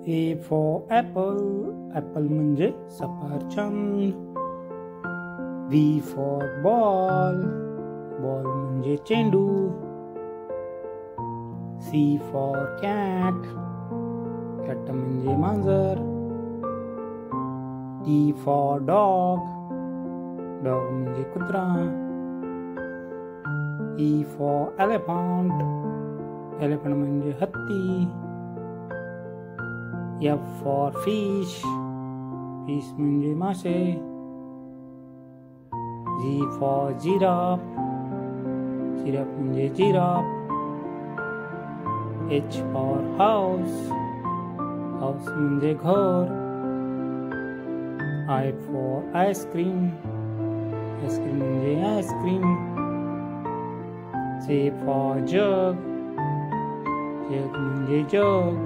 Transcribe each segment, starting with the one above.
A for apple, apple म्हणजे सफरचंद. B for ball, ball म्हणजे चेंडू. C for cat, cat म्हणजे मांजर. D for dog, dog म्हणजे कुत्रा. E for elephant, elephant म्हणजे हत्ती. F for fish, fish म्हणजे मासे. G for giraffe, giraffe म्हणजे giraffe. H for house, house म्हणजे घर. I for ice cream, ice cream म्हणजे ice cream. J for jug, jug म्हणजे जग.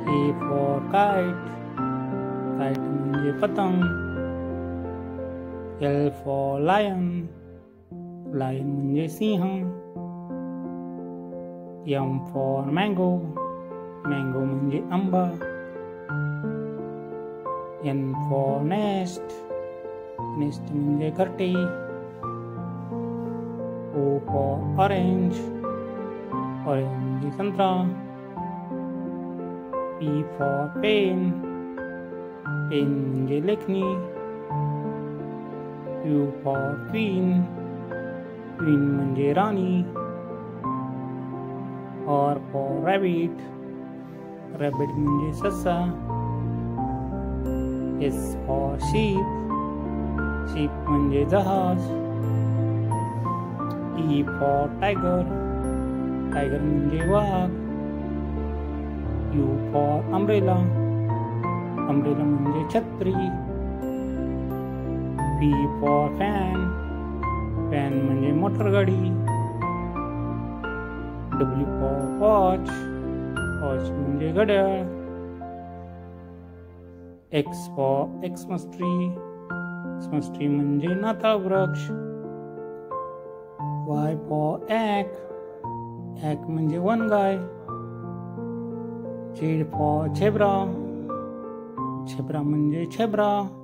K for kite, kite म्हणजे पतंग. L for lion, lion म्हणजे सिंह. M for mango, mango म्हणजे आंबा. N for nest, nest म्हणजे घरटी. O for orange, orange म्हणजे संत्रा. P for pen, pen म्हणजे लेखनी. Q for queen, queen म्हणजे राणी. R for rabbit, rabbit म्हणजे ससा. S for sheep, sheep म्हणजे जहाज. T for tiger, tiger म्हणजे वाघ. U for umbrella, umbrella म्हणजे छत्री. P for fan, fan म्हणजे मोटरगाडी. W for watch, watch म्हणजे घड्याळ. X for Xmas tree, Xmas tree म्हणजे नाताळ वृक्ष. Y for egg, egg म्हणजे वनगाय. Z for zebra, zebra म्हणजे झेब्रा.